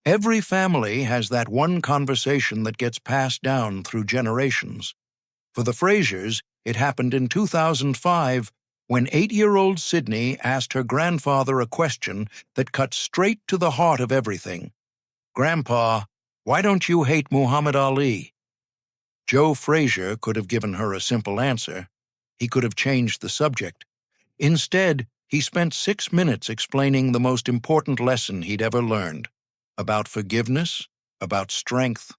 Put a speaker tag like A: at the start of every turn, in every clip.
A: Every family has that one conversation that gets passed down through generations. For the Fraziers, it happened in 2005 when 8-year-old Sydney asked her grandfather a question that cut straight to the heart of everything. "Grandpa, why don't you hate Muhammad Ali?" Joe Frazier could have given her a simple answer. He could have changed the subject. Instead, he spent 6 minutes explaining the most important lesson he'd ever learned. About forgiveness, about strength,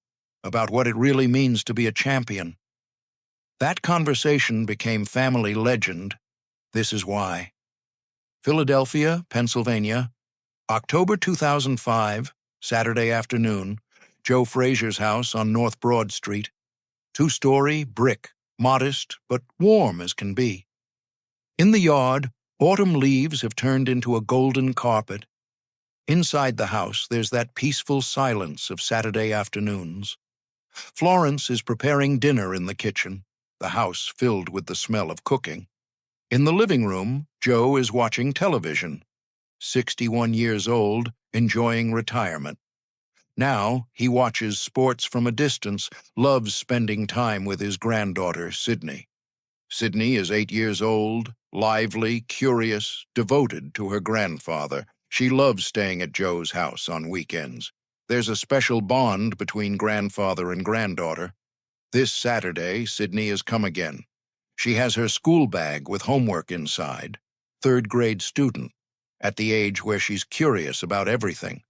A: about what it really means to be a champion. That conversation became family legend. This is why. Philadelphia, Pennsylvania, October 2005, Saturday afternoon, Joe Frazier's house on North Broad Street. 2-story, brick, modest, but warm as can be. In the yard, autumn leaves have turned into a golden carpet. Inside the house, there's that peaceful silence of Saturday afternoons. Florence is preparing dinner in the kitchen, the house filled with the smell of cooking. In the living room, Joe is watching television. 61 years old, enjoying retirement. Now, he watches sports from a distance, loves spending time with his granddaughter, Sydney. Sydney is 8 years old, lively, curious, devoted to her grandfather. She loves staying at Joe's house on weekends. There's a special bond between grandfather and granddaughter. This Saturday, Sydney has come again. She has her school bag with homework inside. 3rd-grade student, at the age where she's curious about everything.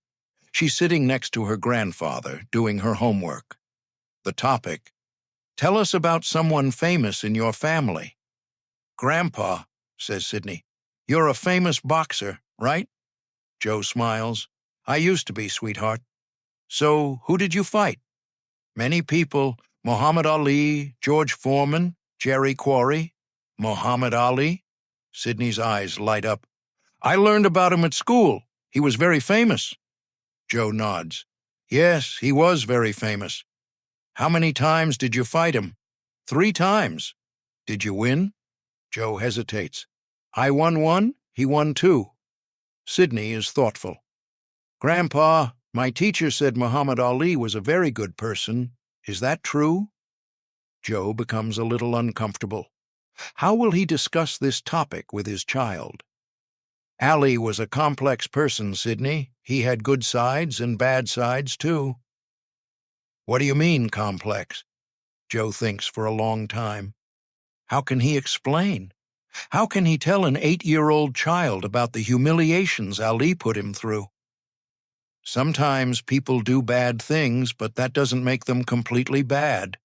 A: She's sitting next to her grandfather, doing her homework. The topic: "Tell us about someone famous in your family." "Grandpa," says Sydney, "you're a famous boxer, right?" Joe smiles. "I used to be, sweetheart." "So, who did you fight?" "Many people. Muhammad Ali, George Foreman, Jerry Quarry." "Muhammad Ali?" Sydney's eyes light up. "I learned about him at school. He was very famous." Joe nods. "Yes, he was very famous." "How many times did you fight him?" "3 times." "Did you win?" Joe hesitates. "I won 1, he won 2. Sydney is thoughtful. "Grandpa, my teacher said Muhammad Ali was a very good person. Is that true?" Joe becomes a little uncomfortable. How will he discuss this topic with his child? "Ali was a complex person, Sydney. He had good sides and bad sides, too." "What do you mean, complex?" Joe thinks for a long time. How can he explain? How can he tell an 8-year-old child about the humiliations Ali put him through? "Sometimes people do bad things, but that doesn't make them completely bad."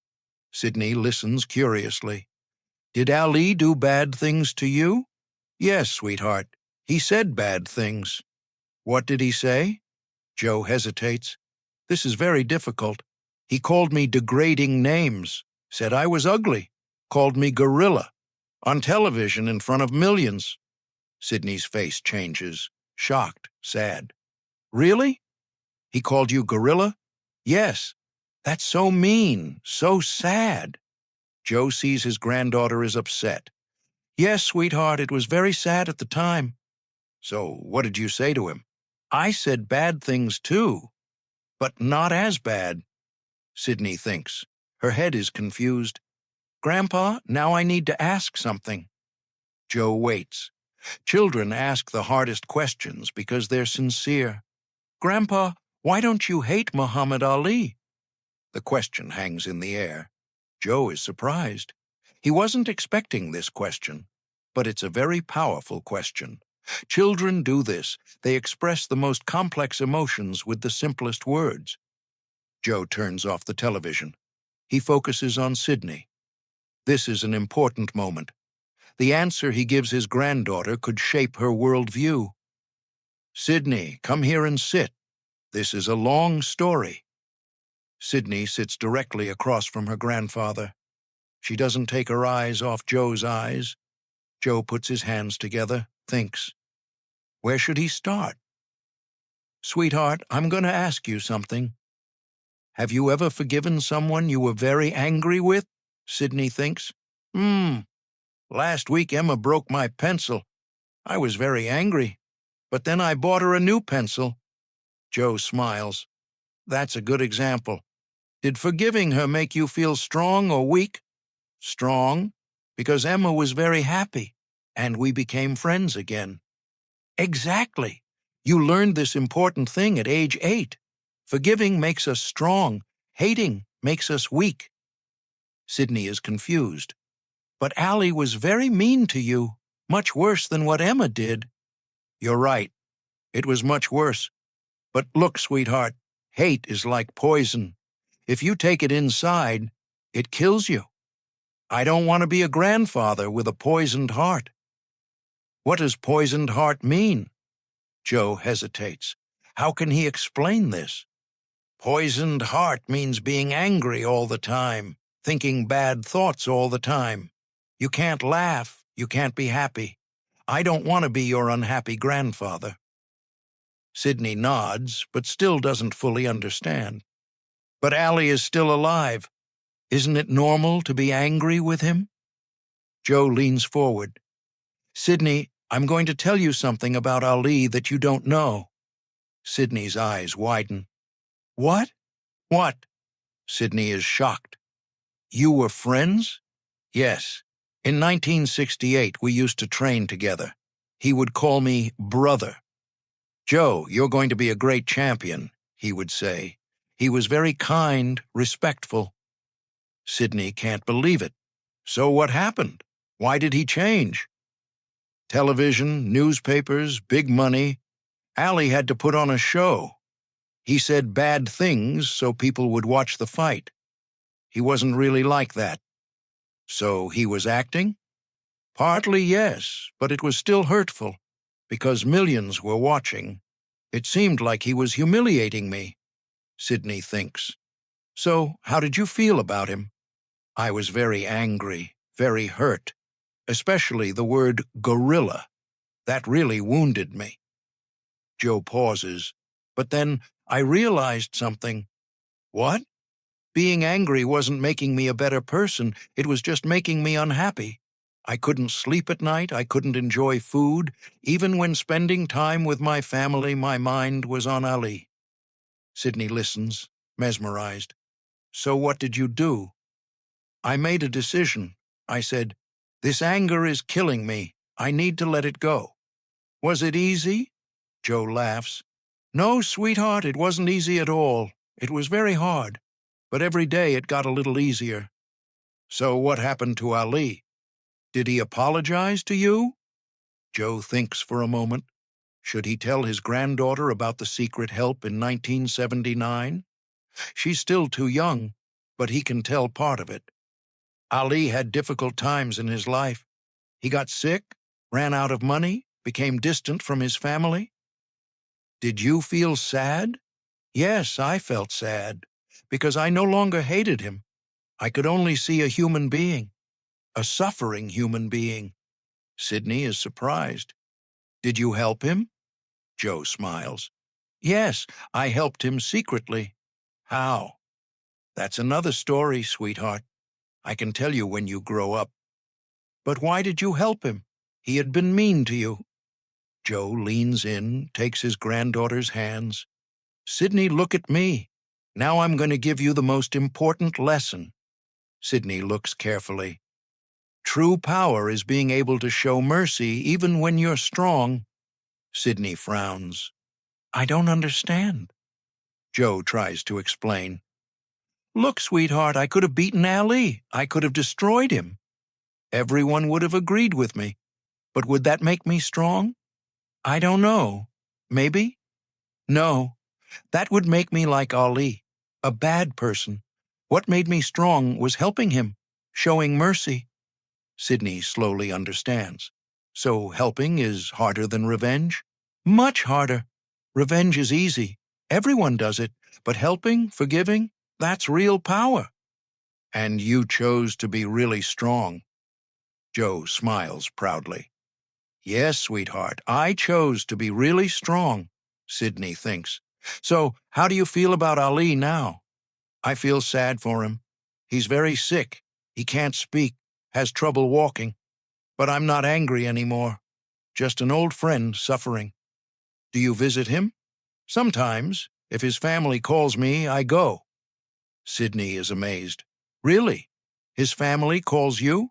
A: Sydney listens curiously. "Did Ali do bad things to you?" "Yes, sweetheart. He said bad things." "What did he say?" Joe hesitates. "This is very difficult. He called me degrading names, said I was ugly, called me gorilla, on television in front of millions." Sydney's face changes, shocked, sad. "Really? He called you gorilla?" "Yes. That's so mean, so sad." Joe sees his granddaughter is upset. "Yes, sweetheart, it was very sad at the time." "So what did you say to him?" "I said bad things too, but not as bad." Sydney thinks. Her head is confused. "Grandpa, now I need to ask something." Joe waits. Children ask the hardest questions because they're sincere. "Grandpa, why don't you hate Muhammad Ali?" The question hangs in the air. Joe is surprised. He wasn't expecting this question, but it's a very powerful question. Children do this. They express the most complex emotions with the simplest words. Joe turns off the television. He focuses on Sydney. This is an important moment. The answer he gives his granddaughter could shape her worldview. "Sydney, come here and sit. This is a long story." Sydney sits directly across from her grandfather. She doesn't take her eyes off Joe's eyes. Joe puts his hands together, thinks. Where should he start? "Sweetheart, I'm going to ask you something. Have you ever forgiven someone you were very angry with?" Sydney thinks. Last week Emma broke my pencil. I was very angry, but then I bought her a new pencil." Joe smiles. That's a good example. Did forgiving her make you feel strong or weak? Strong, because Emma was very happy, and we became friends again. Exactly. You learned this important thing at age 8. Forgiving makes us strong. Hating makes us weak. Sydney is confused. But Allie was very mean to you, much worse than what Emma did. You're right. It was much worse. But look, sweetheart, hate is like poison. If you take it inside, it kills you. I don't want to be a grandfather with a poisoned heart. What does poisoned heart mean? Joe hesitates. How can he explain this? Poisoned heart means being angry all the time, thinking bad thoughts all the time. You can't laugh, you can't be happy. I don't want to be your unhappy grandfather. Sydney nods, but still doesn't fully understand. But Allie is still alive. Isn't it normal to be angry with him? Joe leans forward. Sydney, I'm going to tell you something about Ali that you don't know. Sydney's eyes widen. What? What? Sydney is shocked. You were friends? Yes. In 1968, we used to train together. He would call me brother. Joe, you're going to be a great champion, he would say. He was very kind, respectful. Sydney can't believe it. So what happened? Why did he change? Television, newspapers, big money. Ali had to put on a show. He said bad things so people would watch the fight. He wasn't really like that. So he was acting? Partly yes, but it was still hurtful, because millions were watching. It seemed like he was humiliating me, Sydney thinks. So how did you feel about him? I was very angry, very hurt, especially the word gorilla. That really wounded me. Joe pauses, but then I realized something. What? Being angry wasn't making me a better person, it was just making me unhappy. I couldn't sleep at night, I couldn't enjoy food. Even when spending time with my family, my mind was on Ali. Sydney listens, mesmerized. So what did you do? I made a decision. I said, this anger is killing me. I need to let it go. Was it easy? Joe laughs. No, sweetheart, it wasn't easy at all. It was very hard. But every day it got a little easier. So what happened to Ali? Did he apologize to you? Joe thinks for a moment. Should he tell his granddaughter about the secret help in 1979? She's still too young, but he can tell part of it. Ali had difficult times in his life. He got sick, ran out of money, became distant from his family. Did you feel sad? Yes, I felt sad, because I no longer hated him. I could only see a human being, a suffering human being. Sydney is surprised. Did you help him? Joe smiles. Yes, I helped him secretly. How? That's another story, sweetheart. I can tell you when you grow up. But why did you help him? He had been mean to you. Joe leans in, takes his granddaughter's hands. Sydney, look at me. Now I'm going to give you the most important lesson. Sydney looks carefully. True power is being able to show mercy even when you're strong. Sydney frowns. I don't understand. Joe tries to explain. Look, sweetheart, I could have beaten Ali. I could have destroyed him. Everyone would have agreed with me. But would that make me strong? I don't know. Maybe? No. That would make me like Ali, a bad person. What made me strong was helping him, showing mercy. Sydney slowly understands. So helping is harder than revenge? Much harder. Revenge is easy. Everyone does it. But helping, forgiving, that's real power. And you chose to be really strong. Joe smiles proudly. Yes, sweetheart, I chose to be really strong, Sydney thinks. So, how do you feel about Ali now? I feel sad for him. He's very sick. He can't speak, has trouble walking. But I'm not angry anymore. Just an old friend suffering. Do you visit him? Sometimes. If his family calls me, I go." Sydney is amazed. "Really? His family calls you?"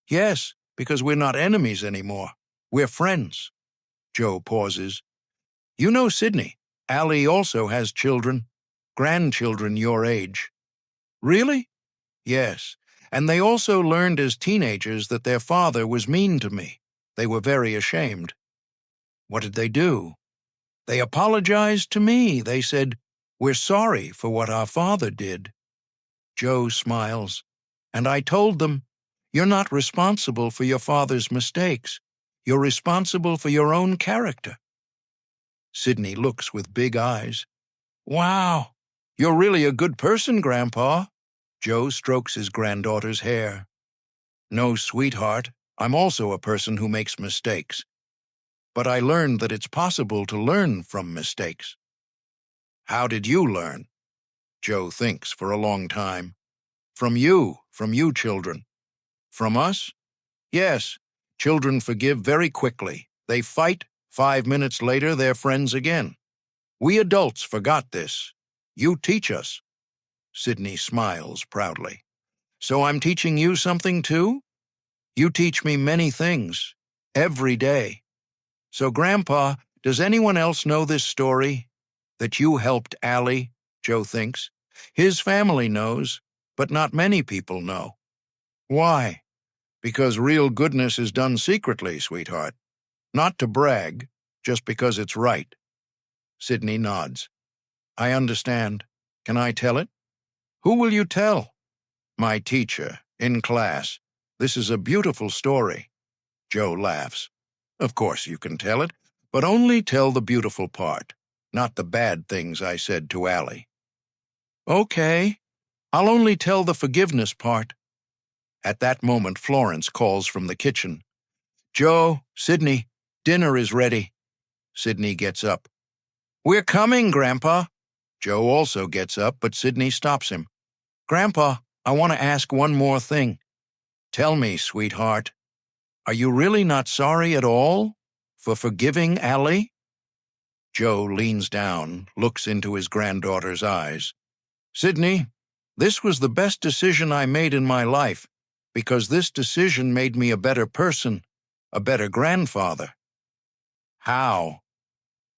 A: "Yes, because we're not enemies anymore. We're friends." Joe pauses. "You know, Sydney, Allie also has children, grandchildren your age." "Really?" "Yes, and they also learned as teenagers that their father was mean to me. They were very ashamed." "What did they do?" "They apologized to me. They said, 'We're sorry for what our father did.'" Joe smiles. "And I told them, 'You're not responsible for your father's mistakes. You're responsible for your own character.'" Sydney looks with big eyes. "Wow, you're really a good person, Grandpa." Joe strokes his granddaughter's hair. "No, sweetheart, I'm also a person who makes mistakes. But I learned that it's possible to learn from mistakes." "How did you learn?" Joe thinks for a long time. From you, children." "From us?" "Yes. Children forgive very quickly. They fight. 5 minutes later, they're friends again. We adults forgot this. You teach us." Sydney smiles proudly. "So I'm teaching you something too? You teach me many things, every day. So, Grandpa, does anyone else know this story? That you helped Allie?" Joe thinks. "His family knows, but not many people know." "Why?" "Because real goodness is done secretly, sweetheart. Not to brag, just because it's right." Sydney nods. "I understand. Can I tell it?" "Who will you tell?" "My teacher, in class. This is a beautiful story." Joe laughs. "Of course you can tell it, but only tell the beautiful part, not the bad things I said to Allie." "Okay, I'll only tell the forgiveness part." At that moment, Florence calls from the kitchen. "Joe, Sydney, dinner is ready." Sydney gets up. "We're coming, Grandpa." Joe also gets up, but Sydney stops him. "Grandpa, I want to ask one more thing." "Tell me, sweetheart. Are you really not sorry at all for forgiving Allie?" Joe leans down, looks into his granddaughter's eyes. "Sydney, this was the best decision I made in my life, because this decision made me a better person, a better grandfather." "How?"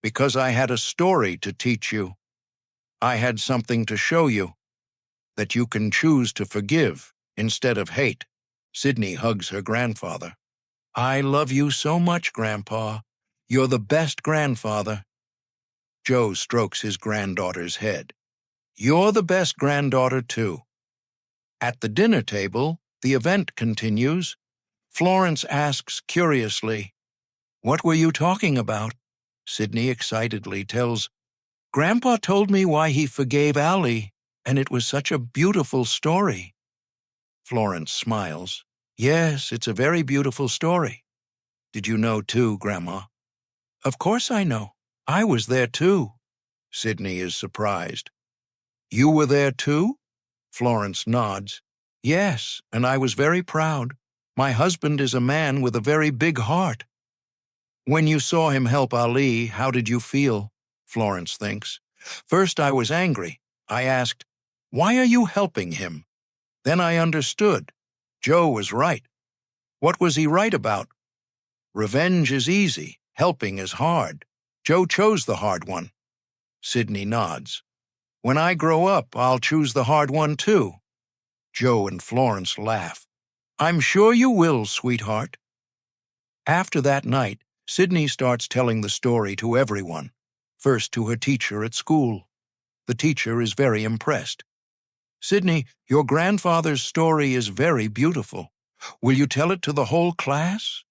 A: "Because I had a story to teach you. I had something to show you, that you can choose to forgive instead of hate." Sydney hugs her grandfather. "I love you so much, Grandpa. You're the best grandfather." Joe strokes his granddaughter's head. "You're the best granddaughter, too." At the dinner table, the event continues. Florence asks curiously, "What were you talking about?" Sydney excitedly tells, "Grandpa told me why he forgave Allie, and it was such a beautiful story." Florence smiles. "Yes, it's a very beautiful story. Did you know too, Grandma?" "Of course I know. I was there too." Sydney is surprised. "You were there too?" Florence nods. "Yes, and I was very proud. My husband is a man with a very big heart." "When you saw him help Ali, how did you feel?" Florence thinks. "First I was angry. I asked, 'Why are you helping him?' Then I understood. Joe was right." "What was he right about?" "Revenge is easy. Helping is hard. Joe chose the hard one." Sydney nods. "When I grow up, I'll choose the hard one too." Joe and Florence laugh. "I'm sure you will, sweetheart." After that night, Sydney starts telling the story to everyone, first to her teacher at school. The teacher is very impressed. "Sydney, your grandfather's story is very beautiful. Will you tell it to the whole class?"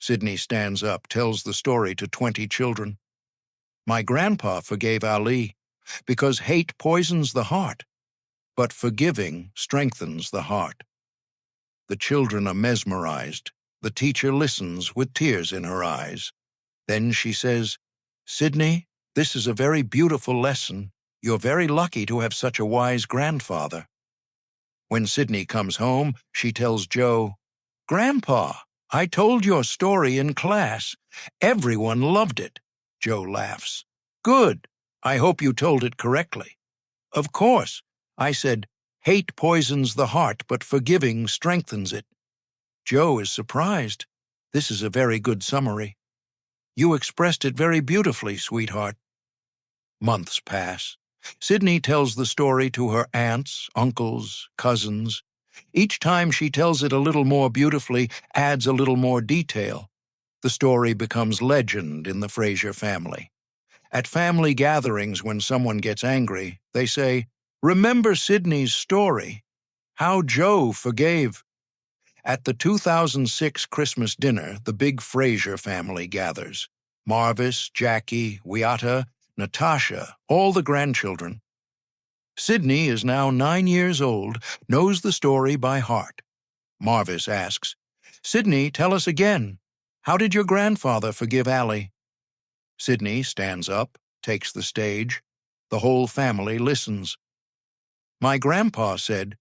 A: Sydney stands up, tells the story to 20 children. "My grandpa forgave Ali because hate poisons the heart, but forgiving strengthens the heart." The children are mesmerized. The teacher listens with tears in her eyes. Then she says, "Sydney, this is a very beautiful lesson. You're very lucky to have such a wise grandfather." When Sydney comes home, she tells Joe, "Grandpa, I told your story in class. Everyone loved it." Joe laughs. "Good. I hope you told it correctly. Of course. I said, hate poisons the heart, but forgiving strengthens it. Joe is surprised. This is a very good summary. You expressed it very beautifully, sweetheart. Months pass. Sydney tells the story to her aunts, uncles, cousins. Each time she tells it a little more beautifully, adds a little more detail. The story becomes legend in the Frazier family. At family gatherings, when someone gets angry, they say, "Remember Sydney's story, how Joe forgave." At the 2006 Christmas dinner, the big Frazier family gathers. Marvis, Jackie, Wiata, Natasha, all the grandchildren. Sydney is now 9 years old, knows the story by heart. Marvis asks, "Sydney, tell us again. How did your grandfather forgive Allie?" Sydney stands up, takes the stage. The whole family listens. "My grandpa said,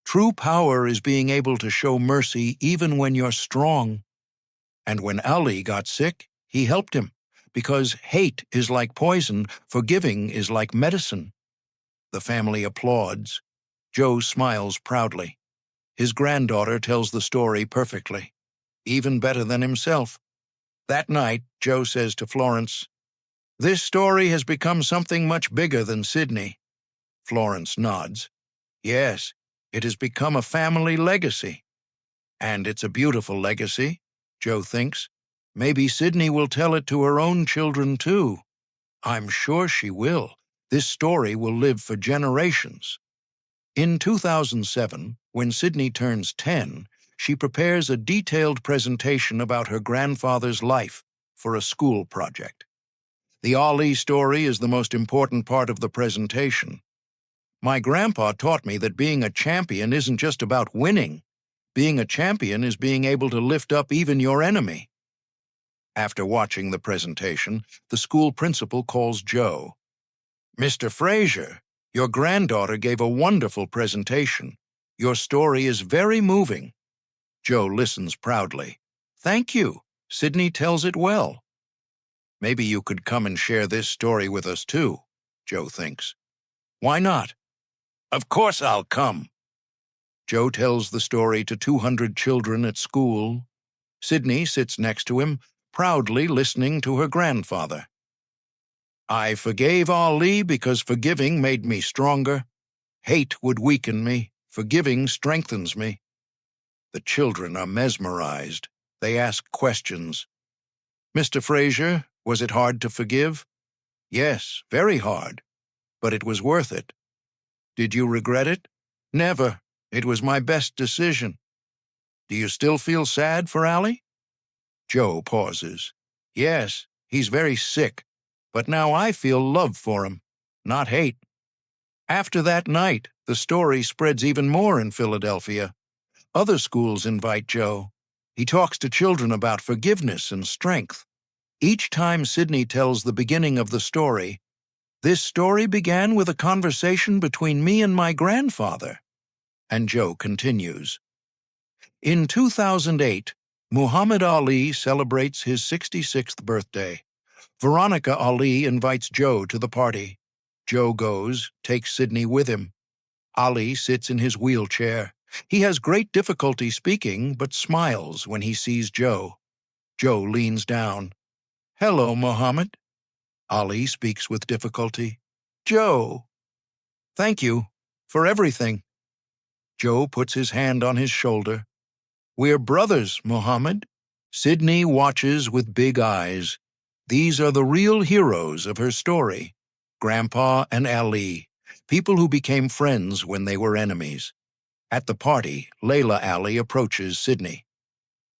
A: 'True power is being able to show mercy even when you're strong.' And when Ali got sick, he helped him, because hate is like poison, forgiving is like medicine." The family applauds. Joe smiles proudly. His granddaughter tells the story perfectly, even better than himself. That night, Joe says to Florence, "This story has become something much bigger than Sydney." Florence nods. "Yes, it has become a family legacy." And it's a beautiful legacy, Joe thinks. Maybe Sydney will tell it to her own children too. I'm sure she will. This story will live for generations. In 2007, when Sydney turns 10, she prepares a detailed presentation about her grandfather's life for a school project. The Ali story is the most important part of the presentation. "My grandpa taught me that being a champion isn't just about winning. Being a champion is being able to lift up even your enemy." After watching the presentation, the school principal calls Joe. "Mr. Frazier, your granddaughter gave a wonderful presentation. Your story is very moving." Joe listens proudly. "Thank you. Sydney tells it well." Maybe you could come and share this story with us too, Joe thinks. "Why not?" "Of course I'll come." Joe tells the story to 200 children at school. Sydney sits next to him, proudly listening to her grandfather. "I forgave Ali because forgiving made me stronger. Hate would weaken me. Forgiving strengthens me." The children are mesmerized. They ask questions. "Mr. Frazier, was it hard to forgive?" "Yes, very hard. But it was worth it." "Did you regret it?" "Never. It was my best decision." "Do you still feel sad for Allie?" Joe pauses. "Yes, he's very sick. But now I feel love for him, not hate." After that night, the story spreads even more in Philadelphia. Other schools invite Joe. He talks to children about forgiveness and strength. Each time Sydney tells the beginning of the story, "This story began with a conversation between me and my grandfather." And Joe continues. In 2008, Muhammad Ali celebrates his 66th birthday. Veronica Ali invites Joe to the party. Joe goes, takes Sydney with him. Ali sits in his wheelchair. He has great difficulty speaking, but smiles when he sees Joe. Joe leans down. "Hello, Muhammad." Ali speaks with difficulty. "Joe." "Thank you for everything." Joe puts his hand on his shoulder. "We're brothers, Muhammad." Sydney watches with big eyes. These are the real heroes of her story. Grandpa and Ali, people who became friends when they were enemies. At the party, Layla Ali approaches Sydney.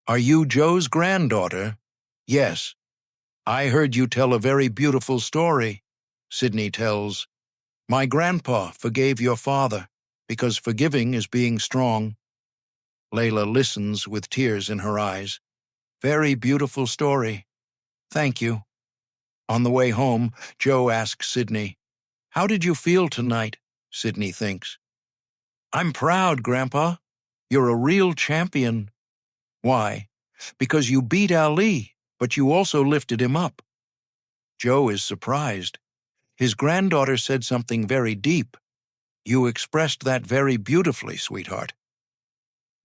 A: "Are you Joe's granddaughter?" "Yes." "I heard you tell a very beautiful story." Sydney tells, "My grandpa forgave your father, because forgiving is being strong." Layla listens with tears in her eyes. "Very beautiful story. Thank you." On the way home, Joe asks Sydney, "How did you feel tonight?" Sydney thinks. "I'm proud, Grandpa. You're a real champion." "Why?" "Because you beat Ali, but you also lifted him up." Joe is surprised. His granddaughter said something very deep. You expressed that very beautifully, sweetheart.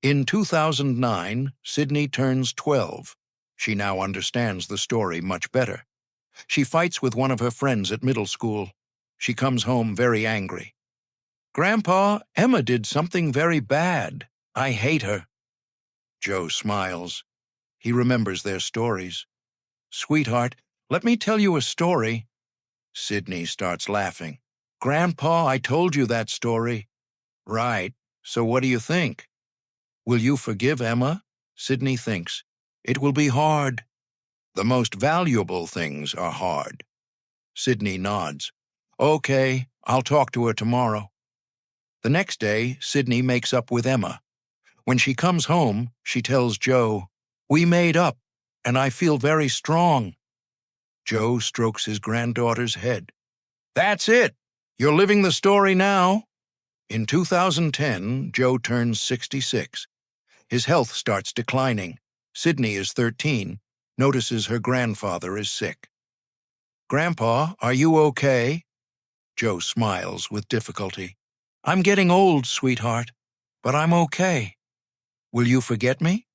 A: In 2009, Sydney turns 12. She now understands the story much better. She fights with one of her friends at middle school. She comes home very angry. Grandpa, Emma did something very bad. I hate her. Joe smiles. He remembers their stories. Sweetheart, let me tell you a story. Sydney starts laughing. Grandpa, I told you that story. Right. So what do you think? Will you forgive Emma? Sydney thinks. It will be hard. The most valuable things are hard. Sydney nods. Okay, I'll talk to her tomorrow. The next day, Sydney makes up with Emma. When she comes home, she tells Joe, We made up, and I feel very strong. Joe strokes his granddaughter's head. That's it! You're living the story now. In 2010, Joe turns 66. His health starts declining. Sydney is 13, notices her grandfather is sick. Grandpa, are you okay? Joe smiles with difficulty. I'm getting old, sweetheart, but I'm okay. Will you forget me?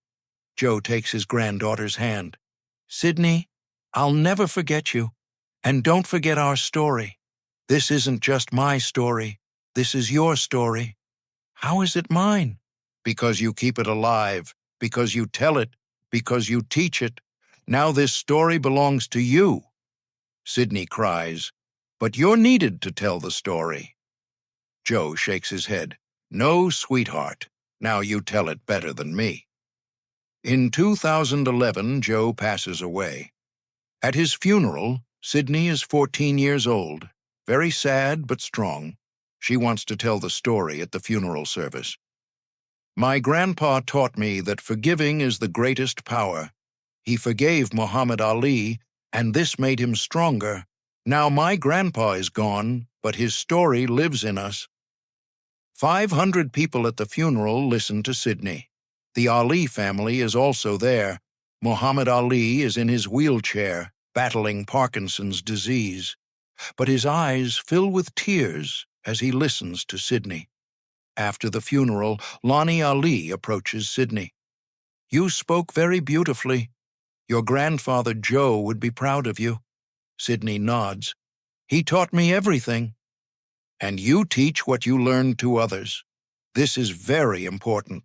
A: Joe takes his granddaughter's hand. Sydney, I'll never forget you, and don't forget our story. This isn't just my story. This is your story. How is it mine? Because you keep it alive, because you tell it, because you teach it. Now this story belongs to you. Sydney cries, But you're needed to tell the story. Joe shakes his head. No, sweetheart. Now you tell it better than me. In 2011, Joe passes away. At his funeral, Sydney is 14 years old, very sad but strong. She wants to tell the story at the funeral service. My grandpa taught me that forgiving is the greatest power. He forgave Muhammad Ali, and this made him stronger. Now my grandpa is gone, but his story lives in us. 500 people at the funeral listen to Sydney. The Ali family is also there. Muhammad Ali is in his wheelchair, battling Parkinson's disease. But his eyes fill with tears as he listens to Sydney. After the funeral, Lonnie Ali approaches Sydney. You spoke very beautifully. Your grandfather Joe would be proud of you. Sydney nods. He taught me everything. And you teach what you learned to others. This is very important.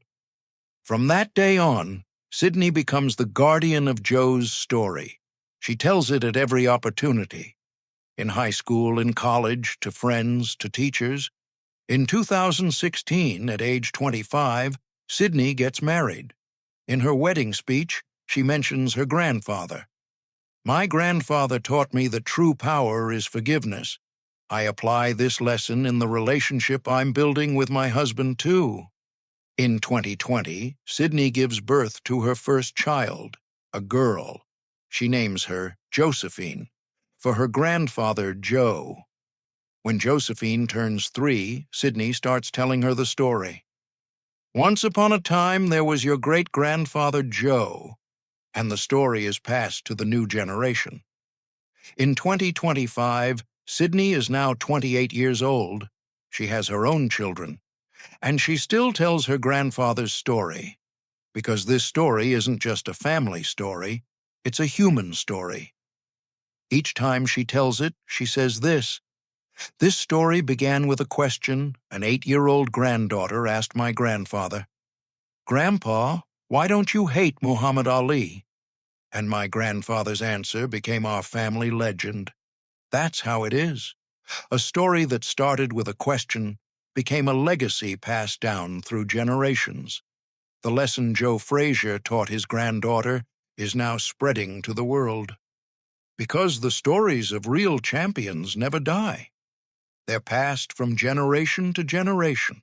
A: From that day on, Sydney becomes the guardian of Joe's story. She tells it at every opportunity. In high school, in college, to friends, to teachers. In 2016, at age 25, Sydney gets married. In her wedding speech, she mentions her grandfather. My grandfather taught me that true power is forgiveness. I apply this lesson in the relationship I'm building with my husband, too. In 2020, Sydney gives birth to her first child, a girl. She names her Josephine, for her grandfather, Joe. When Josephine turns 3, Sydney starts telling her the story. Once upon a time, there was your great-grandfather, Joe, and the story is passed to the new generation. In 2025, Sydney is now 28 years old. She has her own children, and she still tells her grandfather's story, because this story isn't just a family story, it's a human story. Each time she tells it, she says this. This story began with a question an 8-year-old granddaughter asked my grandfather. Grandpa, why don't you hate Muhammad Ali? And my grandfather's answer became our family legend. That's how it is. A story that started with a question became a legacy passed down through generations. The lesson Joe Frazier taught his granddaughter is now spreading to the world. Because the stories of real champions never die. They're passed from generation to generation.